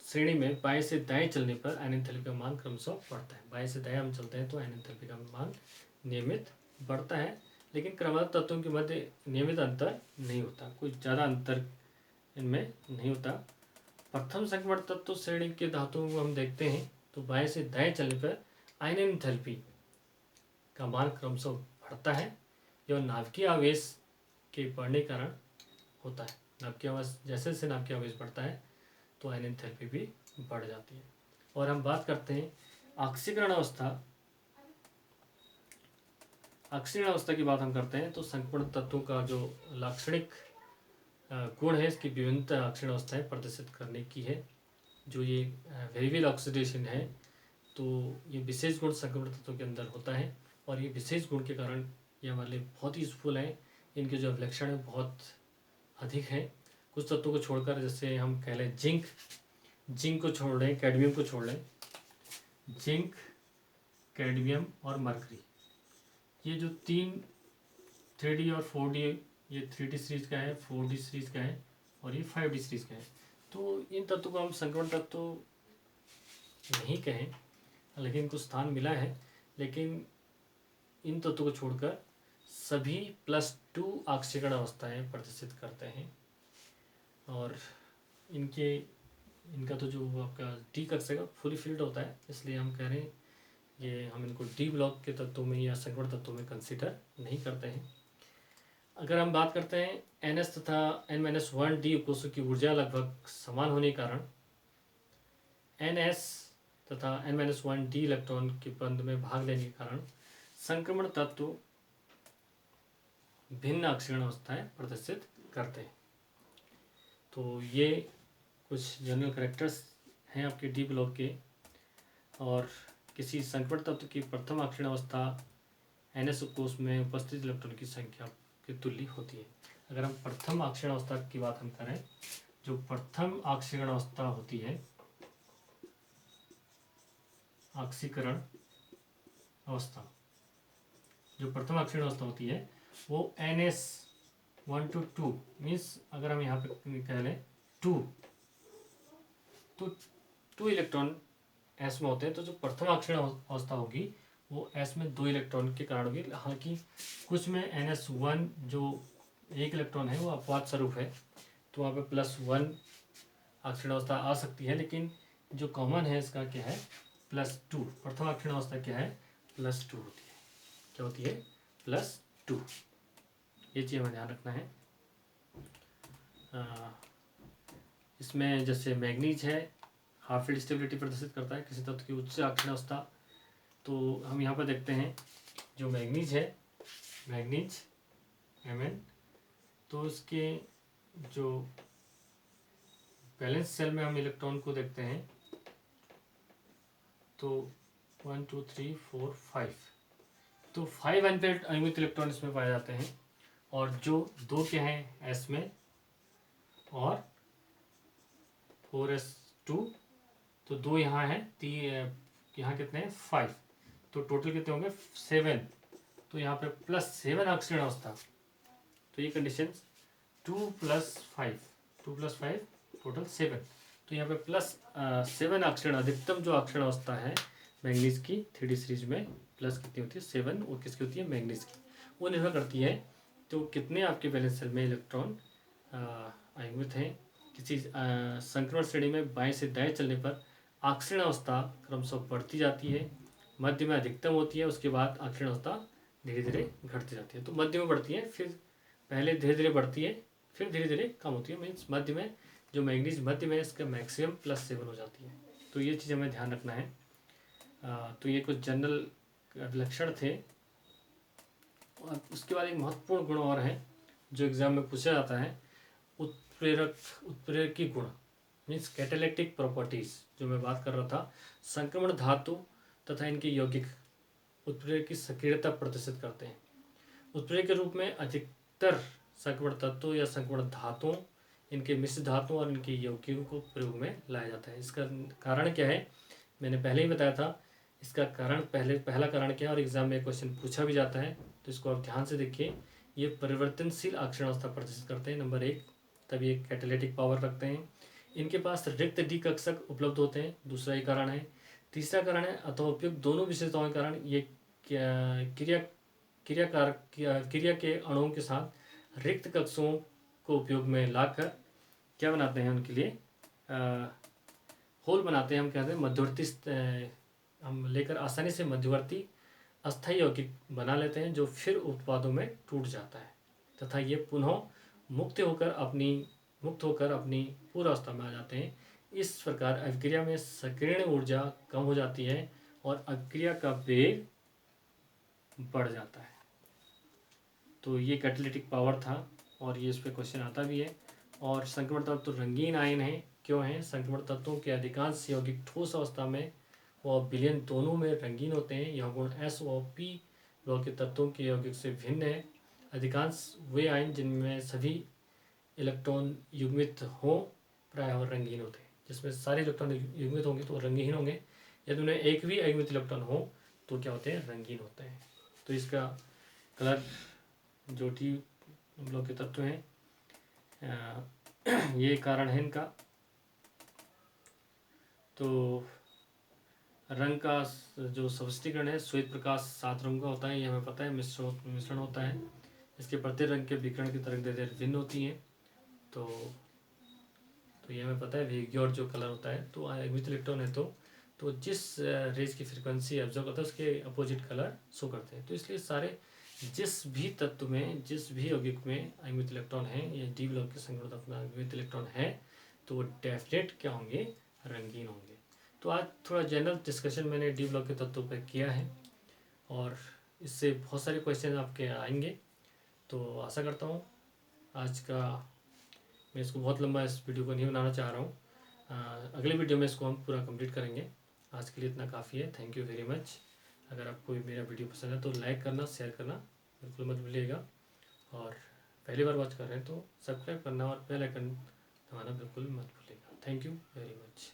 श्रेणी में बाएं से दाएं चलने पर आयनन एंथैल्पी का मान क्रमशः बढ़ता है। बाएं से दाएं हम चलते हैं तो आयनन एंथैल्पी का मान नियमित बढ़ता है, लेकिन क्रमबद्ध तत्वों के मध्य नियमित अंतर नहीं होता, कोई ज़्यादा अंतर इनमें नहीं होता। प्रथम संक्रमण तत्व श्रेणी के धातुओं को हम देखते हैं तो बाएं से दाएं चलने पर आयनन एंथैल्पी का मान क्रमशः बढ़ता है। यह नाभिकीय आवेश के बढ़ने के कारण होता है। नाभिकीय आवेश जैसे जैसे नाभिकीय आवेश बढ़ता है तो आयनन एंथैल्पी भी बढ़ जाती है। और हम बात करते हैं ऑक्सीकरण अवस्था की बात हम करते हैं तो संक्रमण तत्वों का जो लाक्षणिक गुण है, इसकी विभिन्न ऑक्सीकरण अवस्थाएं प्रदर्शित करने की है। जो ये वेरिएबल ऑक्सीडेशन है, तो ये विशेष गुण संक्रमण तत्वों के अंदर होता है, और ये विशेष गुण के कारण ये हमारे लिए बहुत ही यूजफुल है। इनके जो अभिलक्षण है बहुत अधिक है। कुछ तत्वों को छोड़कर, जैसे हम कह लें जिंक को छोड़ लें, कैडमियम को छोड़ लें, जिंक, कैडमियम और मरकरी, ये जो 3D और 4D, ये 3D सीरीज का है, 4D सीरीज का है, और ये 5D सीरीज का है। तो इन तत्वों को हम संक्रमण तत्व नहीं कहें, लेकिन कुछ स्थान मिला है। लेकिन इन तत्वों को छोड़कर सभी +2 ऑक्सीकरण अवस्थाएं प्रदर्शित करते हैं। और इनका तो जो आपका डी कक्षक है फुली फिल्ड होता है, इसलिए हम कह रहे हैं ये हम इनको डी ब्लॉक के तत्वों में या संक्रमण तत्वों में कंसीडर नहीं करते हैं। अगर हम बात करते हैं NS तथा N-1D कोषों की ऊर्जा लगभग समान होने के कारण NS तथा N-1D इलेक्ट्रॉन के बंध में भाग लेने के कारण संक्रमण तत्व भिन्न ऑक्सीकरण अवस्थाएं प्रदर्शित करते हैं। तो ये कुछ जनरल कैरेक्टर्स हैं आपके डी ब्लॉक के। और किसी संक्रमण तत्व की प्रथम ऑक्सीकरण अवस्था NS कोष में उपस्थित इलेक्ट्रॉन की संख्या के तुल्य होती है। अगर हम प्रथम ऑक्सीकरण अवस्था की बात हम करें, जो प्रथम ऑक्सीकरण अवस्था होती है, ऑक्सीकरण अवस्था जो प्रथम ऑक्सीकरण अवस्था होती है वो NS1 to 2 मीन्स, अगर हम यहाँ पे कह लें 2, तो 2 इलेक्ट्रॉन S में होते हैं। तो जो प्रथम ऑक्सीकरण अवस्था होगी वो S में 2 इलेक्ट्रॉन के कारण होगी। हालांकि कुछ में NS1 जो 1 इलेक्ट्रॉन है वो अपवाद स्वरूप है, तो वहाँ पे +1 ऑक्सीकरण अवस्था आ सकती है, लेकिन जो कॉमन है इसका क्या है, +2। प्रथम ऑक्सीकरण अवस्था क्या है, +2 होती है। क्या होती है, +2। ये चीज़ हमें ध्यान रखना है। इसमें जैसे मैग्नीज है, हाफ फील्ड स्टेबिलिटी प्रदर्शित करता है किसी तत्व की उच्च आक्षेण अवस्था। तो हम यहाँ पर देखते हैं जो मैग्नीज है, मैग्नीज Mn, तो इसके जो बैलेंस सेल में हम इलेक्ट्रॉन को देखते हैं तो 1 2 3 4 5, तो 5 अनपेयर्ड अनियमित इलेक्ट्रॉन इसमें पाए जाते हैं। और जो 2 के हैं S में और 4s2, तो 2 यहाँ है, यहाँ कितने हैं 5, तो टोटल कितने होंगे 7। तो यहाँ पे +7 ऑक्सीजन अवस्था, तो ये कंडीशन 2 + 5 टोटल 7। तो यहाँ पे +7 ऑक्सीजन, अधिकतम जो ऑक्सीजन अवस्था है मैंगनीज की 3D सीरीज में प्लस कितनी होती है 7, और किसकी होती है मैंगनीज की, वो निर्भर करती है तो कितने आपके बैलेंस सेल में इलेक्ट्रॉन अयुग्मित हैं। किसी संक्रमण श्रेणी में बाएं से दाएं चलने पर ऑक्सीजन अवस्था क्रमशः बढ़ती जाती है, मध्य में अधिकतम होती है, उसके बाद ऑक्सीजन अवस्था धीरे धीरे घटती जाती है। तो मध्य में बढ़ती है, फिर पहले धीरे धीरे बढ़ती है, फिर धीरे धीरे कम होती है। मीन्स मध्य में जो मैंगनीज मध्य में इसका मैक्सिमम +7 हो जाती है। तो ये चीज़ हमें ध्यान रखना है। तो ये कुछ जनरल लक्षण थे। और उसके बाद एक महत्वपूर्ण गुण और है जो एग्जाम में पूछा जाता है, उत्प्रेरकी गुण, मीन्स कैटालिटिक प्रॉपर्टीज, जो मैं बात कर रहा था। संक्रमण धातु तथा इनके यौगिक उत्प्रेरक की सक्रियता प्रदर्शित करते हैं। उत्प्रेरक के रूप में अधिकतर संक्रमण तत्वों या संक्रमण धातुओं, इनके मिश्र धातुओं और इनके यौगिकों को प्रयोग में लाया जाता है। इसका कारण क्या है, मैंने पहले ही बताया था। इसका कारण पहला कारण क्या है, और एग्जाम में क्वेश्चन पूछा भी जाता है, तो इसको आप ध्यान से देखिए। ये परिवर्तनशील ऑक्सीजन अवस्था प्रदर्शित करते हैं, नंबर 1, तब ये कैटालिटिक पावर रखते हैं। इनके पास रिक्त डी कक्षक उपलब्ध होते हैं, दूसरा ही कारण है। तीसरा कारण है अथवा उपयुक्त दोनों विशेषताओं के कारण ये क्रिया के अणुओं के साथ रिक्त कक्षों को उपयोग में लाकर क्या बनाते हैं, उनके लिए होल बनाते हैं। हम कहते हैं मध्यवर्ती, हम लेकर आसानी से मध्यवर्ती अस्थायी यौगिक बना लेते हैं, जो फिर उत्पादों में टूट जाता है तथा ये पुनः मुक्त होकर अपनी पूर्वावस्था में आ जाते हैं। इस प्रकार अभिक्रिया में सक्रियण ऊर्जा कम हो जाती है और अभिक्रिया का वेग बढ़ जाता है। तो ये कैटालिटिक पावर था, और ये इस पर क्वेश्चन आता भी है। और संक्रमण तत्व तो रंगीन आयन है, क्यों है, संक्रमण तत्वों के अधिकांश यौगिक ठोस अवस्था में व विलयन दोनों में रंगीन होते हैं। यह गुण S व P लोह के तत्वों के यौगिक से भिन्न है। अधिकांश वे आयन जिनमें सभी इलेक्ट्रॉन युग्मित हों प्रायः रंगीन होते हैं। जिसमें सारे इलेक्ट्रॉन युग्मित होंगे तो रंगीन होंगे, यदि उन्हें एक भी अयुग्मित इलेक्ट्रॉन हो तो क्या होते हैं, रंगीन होते हैं। तो इसका कलर जो टी लोह के तत्व हैं, ये कारण है इनका। तो रंग का जो स्पष्टीकरण है, श्वेत प्रकाश 7 रंग का होता है, ये हमें पता है। मिश्रण होता है, इसके प्रत्येक रंग के विकिरण की तरंगदैर्ध्य भिन्न होती है। तो ये हमें पता है। विग्योर जो कलर होता है, तो अयुग्मित इलेक्ट्रॉन है तो जिस रेज की फ्रीक्वेंसी ऑब्जर्व करता है उसके अपोजिट कलर शो करते हैं। तो इसलिए सारे जिस भी तत्व में, जिस भी यौगिक में अयुग्मित इलेक्ट्रॉन है, या डी ब्लॉक के संक्रमण तत्व में अयुग्मित इलेक्ट्रॉन है, तो वो डेफिनेट क्या होंगे, रंगीन होंगे। तो आज थोड़ा जनरल डिस्कशन मैंने डी ब्लॉक के तत्वों पर किया है, और इससे बहुत सारे क्वेश्चन आपके आएंगे। तो आशा करता हूँ आज का, मैं इसको बहुत लंबा इस वीडियो को नहीं बनाना चाह रहा हूँ। अगले वीडियो में इसको हम पूरा कंप्लीट करेंगे। आज के लिए इतना काफ़ी है। Thank you very much. अगर आपको मेरा वीडियो पसंद है तो लाइक करना, शेयर करना बिल्कुल मत भूलिएगा, और पहली बार वॉच कर रहे हैं तो सब्सक्राइब करना और बेल आइकन दबाना बिल्कुल मत भूलिएगा। Thank you very much.